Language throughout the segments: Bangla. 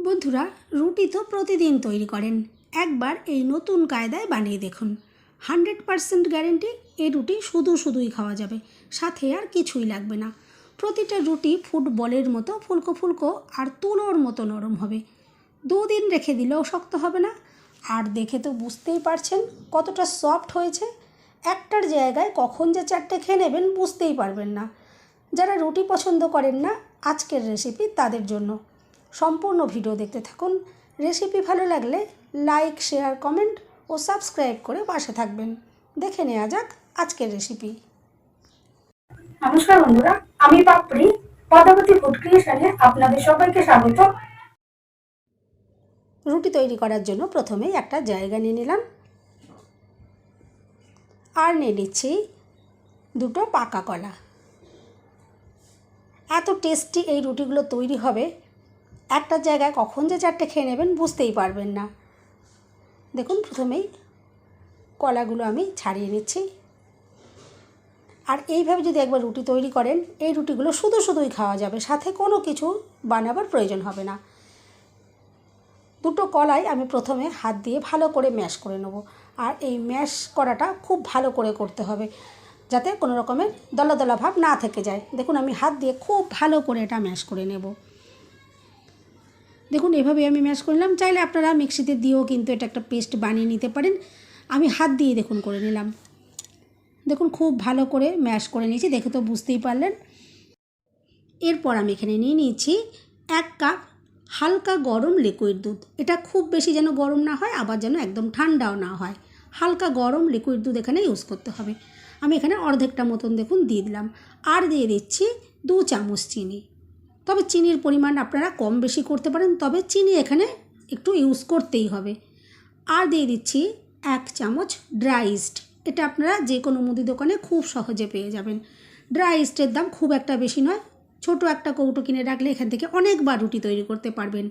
বন্ধুরা, রুটি তো প্রতিদিন তৈরি করেন। একবার এই নতুন কায়দায় বানিয়ে দেখুন। 100% গ্যারেন্টি এই রুটি শুধুই খাওয়া যাবে, সাথে আর কিছুই লাগবে না। প্রতিটা রুটি ফুটবলের মতো ফুলকো ফুলকো আর তুলোর মতো নরম হবে। 2 দিন রেখে দিলেও শক্ত হবে না। আর দেখে তো বুঝতেই পারছেন কতটা সফট হয়েছে। একটার জায়গায় কখন যে 4টে খেয়ে নেবেন বুঝতেই পারবেন না। যারা রুটি পছন্দ করেন না, আজকের রেসিপি তাদের জন্য। সম্পূর্ণ ভিডিও দেখতে থাকুন। রেসিপি ভালো লাগলে লাইক, শেয়ার, কমেন্ট ও সাবস্ক্রাইব করে পাশে থাকবেন। দেখে নেওয়া যাক আজকের রেসিপি। নমস্কার বন্ধুরা, আমি পাপড়ি পদ্মাবতী ফুড ক্রিয়েশনে আপনাদের সবাইকে স্বাগত। রুটি তৈরি করার জন্য প্রথমেই একটা জায়গা নিয়ে নিলাম আর নিয়ে নিচ্ছি 2টো পাকা কলা। এত টেস্টি এই রুটিগুলো তৈরি হবে, একটা জায়গায় কখন যে 4টে খেয়ে নেবেন বুঝতেই পারবেন না। দেখুন, প্রথমেই কলাগুলো আমি ছাড়িয়ে নিচ্ছি। আর এইভাবে যদি একবার রুটি তৈরি করেন, এই রুটিগুলো শুধুই খাওয়া যাবে, সাথে কোনো কিছু বানাবার প্রয়োজন হবে না। 2টো কলাই আমি প্রথমে হাত দিয়ে ভালো করে ম্যাশ করে নেব। আর এই ম্যাশ করাটা খুব ভালো করে করতে হবে, যাতে কোনো রকমের দলা দলা ভাব না থেকে যায়। দেখুন, আমি হাত দিয়ে খুব ভালো করে এটা ম্যাশ করে নেব। দেখুন, এভাবে আমি ম্যাশ করলাম। চাইলে আপনারা মিক্সিতে দিয়েও কিন্তু এটা একটা পেস্ট বানিয়ে নিতে পারেন। আমি হাত দিয়ে দেখুন করে নিলাম। দেখুন, খুব ভালো করে ম্যাশ করে নিয়েছি, দেখে তো বুঝতেই পারলেন। এরপর আমি এখানে নিয়ে নিয়েছি 1 কাপ হালকা গরম লিকুইড দুধ। এটা খুব বেশি যেন গরম না হয়, আবার যেন একদম ঠান্ডাও না হয়। হালকা গরম লিকুইড দুধ এখানে ইউজ করতে হবে। আমি এখানে অর্ধেকটা মতন দেখুন দিয়ে দিলাম। আর দিয়ে দিচ্ছি 2 চামচ চিনি। তবে চিনির পরিমাণ আপনারা কম বেশি করতে পারেন, তবে চিনি এখানে একটু ইউজ করতেই হবে। আর দিয়ে দিচ্ছি 1 চামচ ড্রাই ইস্ট। এটা আপনারা যে কোনো মুদি দোকানে খুব সহজে পেয়ে যাবেন। ড্রাই ইস্টের দাম খুব একটা বেশি নয়, ছোট একটা কৌটো কিনে রাখলে এখান থেকে অনেকবার রুটি তৈরি করতে পারবেন।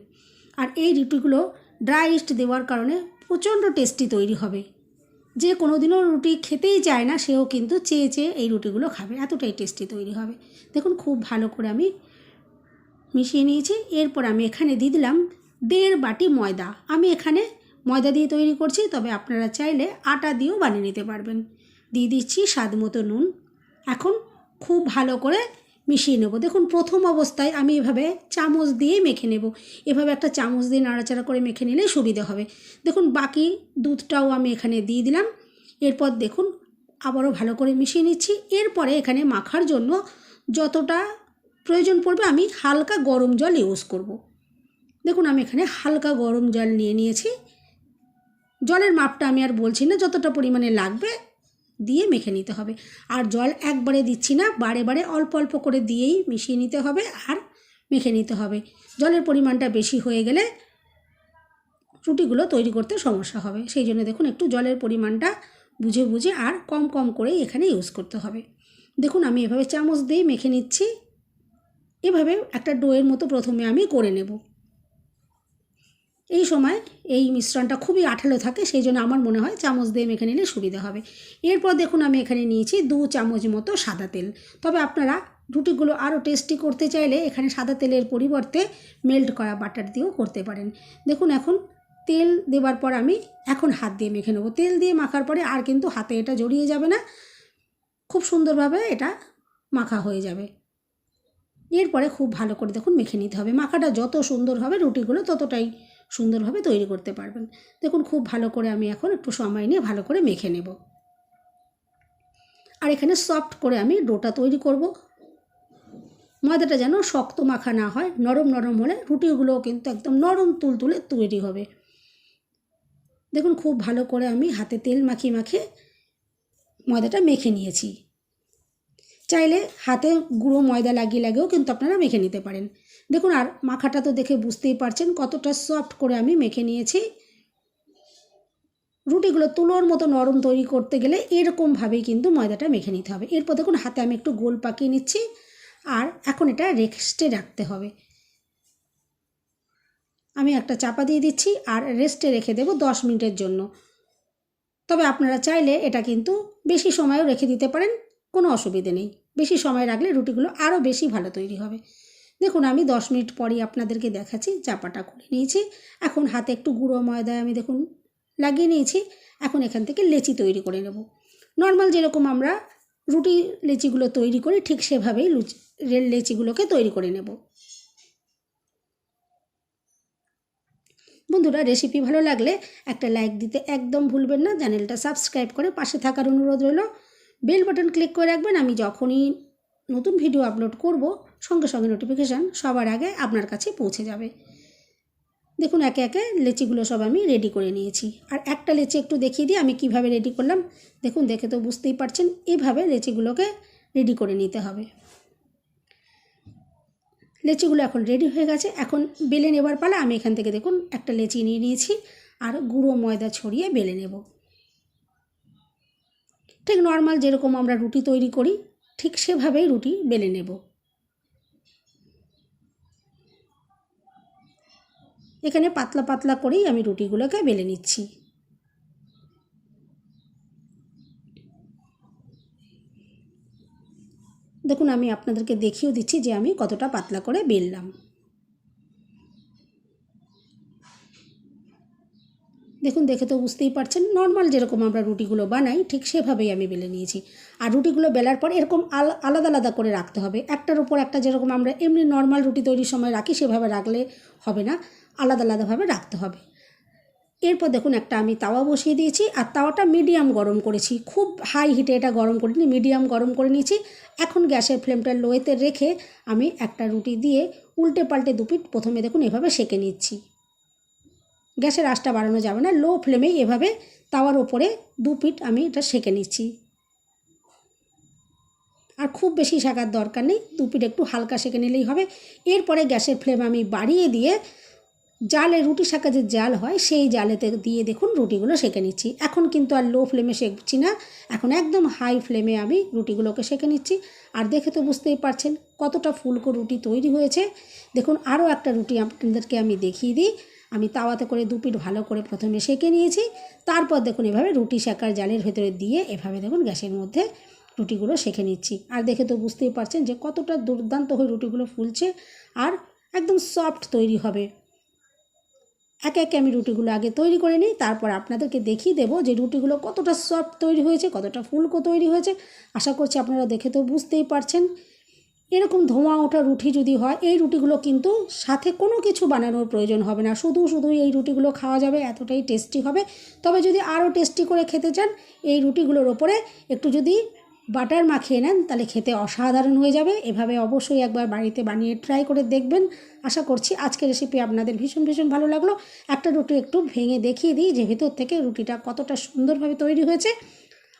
আর এই রুটিগুলো ড্রাই ইস্ট দেওয়ার কারণে প্রচণ্ড টেস্টি তৈরি হবে। যে কোনো দিনও রুটি খেতেই চায় না, সেও কিন্তু চেয়ে চেয়ে এই রুটিগুলো খাবে, এতটাই টেস্টি তৈরি হবে। দেখুন, খুব ভালো করে আমি মিশিয়ে নিয়েছি। এরপর আমি এখানে দিয়ে দিলাম 1.5 বাটি ময়দা। আমি এখানে ময়দা দিয়ে তৈরি করছি, তবে আপনারা চাইলে আটা দিয়েও বানিয়ে নিতে পারবেন। দিয়ে দিচ্ছি স্বাদ মতো নুন। এখন খুব ভালো করে মিশিয়ে নেব। দেখুন, প্রথম অবস্থায় আমি এভাবে চামচ দিয়ে মেখে নেব। এভাবে একটা চামচ দিয়ে নাড়াচাড়া করে মেখে নিলে সুবিধে হবে। দেখুন, বাকি দুধটাও আমি এখানে দিয়ে দিলাম। এরপর দেখুন, আবারও ভালো করে মিশিয়ে নিচ্ছি। এরপরে এখানে মাখার জন্য যতটা প্রয়োজন পড়বে আমি হালকা গরম জল ইউজ করব। দেখুন, আমি এখানে হালকা গরম জল নিয়ে নিয়েছি। জলের মাপটা আমি আর বলছি না, যতটা পরিমাণে লাগবে দিয়ে মেখে নিতে হবে। আর জল একবারে দিচ্ছি না, বারে বারে অল্প অল্প করে দিয়েই মিশিয়ে নিতে হবে আর মেখে নিতে হবে। জলের পরিমাণটা বেশি হয়ে গেলে রুটিগুলো তৈরি করতে সমস্যা হবে। সেই জন্য দেখুন, একটু জলের পরিমাণটা বুঝে বুঝে আর কম কম করেই এখানে ইউজ করতে হবে। দেখুন, আমি এভাবে চামচ দিয়ে মেখে নিচ্ছি। এভাবে একটা ডোয়ের মতো প্রথমে আমি করে নেব। এই সময় এই মিশ্রণটা খুবই আঠালো থাকে, সেই জন্য আমার মনে হয় চামচ দিয়ে মেখে নিলে সুবিধা হবে। এরপর দেখুন, আমি এখানে নিয়েছি 2 চামচ মতো সাদা তেল। তবে আপনারা রুটিগুলো আরও টেস্টি করতে চাইলে এখানে সাদা তেলের পরিবর্তে মেল্ট করা বাটার দিয়েও করতে পারেন। দেখুন, এখন তেল দেওয়ার পর আমি এখন হাত দিয়ে মেখে নেব। তেল দিয়ে মাখার পরে আর কিন্তু হাতে এটা জড়িয়ে যাবে না, খুব সুন্দরভাবে এটা মাখা হয়ে যাবে। এরপরে খুব ভালো করে দেখুন মেখে নিতে হবে। মাখাটা যত সুন্দর হবে রুটিগুলো ততটাই সুন্দরভাবে তৈরি করতে পারবেন। দেখুন, খুব ভালো করে আমি এখন একটু সময় নিয়ে ভালো করে মেখে নেব। আর এখানে সফট করে আমি ডোটা তৈরি করব। ময়দাটা যেন শক্ত মাখা না হয়, নরম নরম হলে রুটিগুলোও কিন্তু একদম নরম তুলতুলে তৈরি হবে। দেখুন, খুব ভালো করে আমি হাতে তেল মাখিয়ে মাখিয়ে ময়দাটা মেখে নিয়েছি। চাইলে হাতে গুঁড়ো ময়দা লাগিয়েও কিন্তু আপনারা মেখে নিতে পারেন। দেখুন, আর মাখাটা তো দেখে বুঝতেই পারছেন কতটা সফট করে আমি মেখে নিয়েছি। রুটিগুলো তুলোর মতো নরম তৈরি করতে গেলে এরকমভাবেই কিন্তু ময়দাটা মেখে নিতে হবে। এরপর দেখুন, হাতে আমি একটু গোল পাকিয়ে নিচ্ছি। আর এখন এটা রেস্টে রাখতে হবে। আমি একটা চাপা দিয়ে দিচ্ছি আর রেস্টে রেখে দেব 10 মিনিটের জন্য। তবে আপনারা চাইলে এটা কিন্তু বেশি সময়ও রেখে দিতে পারেন, কোনো অসুবিধে নেই। বেশি সময় রাখলে রুটিগুলো আরও বেশি ভালো তৈরি হবে। দেখুন আমি 10 মিনিট পরেই আপনাদেরকে দেখাচ্ছি, চাপাটা করে নিয়েছি। এখন হাতে একটু গুঁড়ো ময়দা আমি দেখুন লাগিয়ে নিয়েছি। এখন এখান থেকে লেচি তৈরি করে নেব। নর্মাল যেরকম আমরা রুটি লেচিগুলো তৈরি করি ঠিক সেভাবেই লেচিগুলোকে তৈরি করে নেব। বন্ধুরা, রেসিপি ভালো লাগলে একটা লাইক দিতে একদম ভুলবেন না। চ্যানেলটা সাবস্ক্রাইব করে পাশে থাকার অনুরোধ রইল। বেল বাটন ক্লিক করে রাখবেন। আমি যখনই নতুন ভিডিও আপলোড করব সঙ্গে সঙ্গে নোটিফিকেশান সবার আগে আপনার কাছে পৌঁছে যাবে। দেখুন একে একে লেচিগুলো সব আমি রেডি করে নিয়েছি। আর একটা লেচি একটু দেখিয়ে দিই আমি কিভাবে রেডি করলাম। দেখুন, দেখে তো বুঝতেই পারছেন, এইভাবে লেচিগুলোকে রেডি করে নিতে হবে। লেচিগুলো এখন রেডি হয়ে গেছে। এখন বেলে নেবার পালা। আমি এখান থেকে দেখুন একটা লেচি নিয়ে নিয়েছি আর গুঁড়ো ময়দা ছড়িয়ে বেলে নেব। ঠিক নর্মাল যেরকম আমরা রুটি তৈরি করি ঠিক সেভাবেই রুটি বেলে নেব। এখানে পাতলা পাতলা করেই আমি রুটিগুলোকে বেলে নিচ্ছি। দেখুন আমি আপনাদেরকে দেখিয়েও দিচ্ছি যে আমি কতটা পাতলা করে বেললাম। দেখুন, দেখে তো বুঝতেই পারছেন, নর্মাল যেরকম আমরা রুটিগুলো বানাই ঠিক সেভাবেই আমি বেলে নিয়েছি। আর রুটিগুলো বেলার পর এরকম আলাদা আলাদা করে রাখতে হবে। একটার উপর একটা যেরকম আমরা এমনি নর্মাল রুটি তৈরির সময় রাখি সেভাবে রাখলে হবে না, আলাদা আলাদাভাবে রাখতে হবে। এরপর দেখুন একটা আমি তাওয়া বসিয়ে দিয়েছি আর তাওয়াটা মিডিয়াম গরম করেছি, খুব হাই হিটে এটা গরম করিনি, মিডিয়াম গরম করে নিয়েছি। এখন গ্যাসের ফ্লেমটা লোয়েতে রেখে আমি একটা রুটি দিয়ে উল্টে পাল্টে দুপিট প্রথমে দেখুন এভাবে সেঁকে নিচ্ছি। গ্যাসের আঁচটা বাড়ানো যাবে না, লো ফ্লেমে এভাবে তাওয়ার ওপরে দুপিট আমি এটা সেঁকে নিচ্ছি। আর খুব বেশি সেঁকার দরকার নেই, দুপিট একটু হালকা সেঁকে নিলেই হবে। এরপরে গ্যাসের ফ্লেম আমি বাড়িয়ে দিয়ে জালে রুটি সেঁকা যে জাল হয় সেই জালেতে দিয়ে দেখুন রুটিগুলো সেঁকে নিচ্ছি। এখন কিন্তু আর লো ফ্লেমে সেঁকছি না, এখন একদম হাই ফ্লেমে আমি রুটিগুলোকে সেঁকে নিচ্ছি। আর দেখে তো বুঝতেই পারছেন কতটা ফুলকো রুটি তৈরি হয়েছে। দেখুন আরও একটা রুটি আপনাদেরকে আমি দেখিয়ে দিই। আমি তাওয়াতে করে দুপিট ভালো করে প্রথমে সেঁকে নিয়েছি, তারপর দেখুন এভাবে রুটি সেঁকার জালের ভেতরে দিয়ে এভাবে দেখুন গ্যাসের মধ্যে রুটিগুলো সেঁকে নিচ্ছি। আর দেখে তো বুঝতেই পারছেন যে কতটা দুর্দান্ত হয়ে রুটিগুলো ফুলছে আর একদম সফট তৈরি হবে। একে একে আমি রুটিগুলো আগে তৈরি করে নিই, তারপর আপনাদেরকে দেখিয়ে দেবো যে রুটিগুলো কতটা সফট তৈরি হয়েছে, কতটা ফুলকো তৈরি হয়েছে। আশা করছি আপনারা দেখে তো বুঝতেই পারছেন। এরকম ধোঁয়া ওঠা রুটি যদি হয়, এই রুটিগুলো কিন্তু সাথে কোনো কিছু বানানোর প্রয়োজন হবে না, শুধু এই রুটিগুলো খাওয়া যাবে, এতটাই টেস্টি হবে। তবে যদি আরও টেস্টি করে খেতে চান, এই রুটিগুলোর ওপরে একটু যদি বাটার মাখিয়ে নেন তাহলে খেতে অসাধারণ হয়ে যাবে। এভাবে অবশ্যই একবার বাড়িতে বানিয়ে ট্রাই করে দেখবেন। আশা করছি আজকের রেসিপি আপনাদের ভীষণ ভালো লাগলো। একটা রুটি একটু ভেঙে দেখিয়ে দিই যে ভেতর থেকে রুটিটা কতটা সুন্দরভাবে তৈরি হয়েছে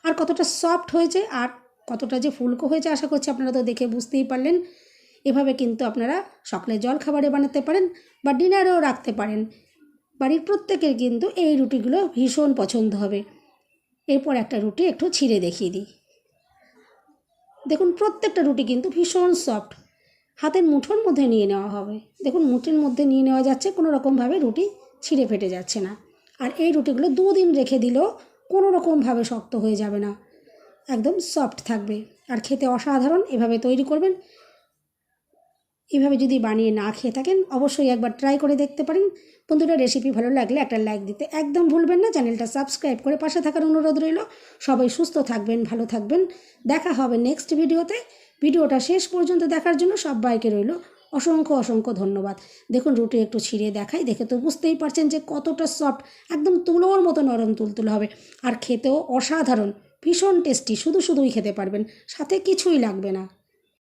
আর কতটা সফট হয়েছে আর কতটা যে ফুলকো হয়েছে। আশা করছি আপনারা তো দেখে বুঝতেই পারলেন। এভাবে কিন্তু আপনারা সকালে জল খাবারে বানাতে পারেন বা ডিনারেও রাখতে পারেন। বাড়ির প্রত্যেকের কিন্তু এই রুটিগুলো ভীষণ পছন্দ হবে। এরপর একটা রুটি একটু ছিঁড়ে দেখিয়ে দিই। দেখুন প্রত্যেকটা রুটি কিন্তু ভীষণ সফট, হাতের মুঠোর মধ্যে নিয়ে নেওয়া হবে। দেখুন মুঠোর মধ্যে নিয়ে নেওয়া যাচ্ছে, কোনো রকমভাবে রুটি ছিঁড়ে ফেটে যাচ্ছে না। আর এই রুটিগুলো 2 দিন রেখে দিলেও কোনো রকমভাবে শক্ত হয়ে যাবে না, একদম সফট থাকবে আর খেতে অসাধারণ। এভাবে তৈরি করবেন। এভাবে যদি বানিয়ে না খেয়ে থাকেন অবশ্যই একবার ট্রাই করে দেখতে পারেন। বন্ধুরা, রেসিপি ভালো লাগলে একটা লাইক দিতে একদম ভুলবেন না। চ্যানেলটা সাবস্ক্রাইব করে পাশে থাকার অনুরোধ রইল। সবাই সুস্থ থাকবেন, ভালো থাকবেন। দেখা হবে নেক্সট ভিডিওতে। ভিডিওটা শেষ পর্যন্ত দেখার জন্য সবাইকে রইল অসংখ্য ধন্যবাদ। দেখুন রুটি একটু ছিঁড়ে দেখাই, দেখে তো বুঝতেই পারছেন যে কতটা সফট, একদম তুলোর মতো নরম তুলতুলে হবে আর খেতেও অসাধারণ, ভীষণ টেস্টি। শুধুই খেতে পারবেন, সাথে কিছুই লাগবে না।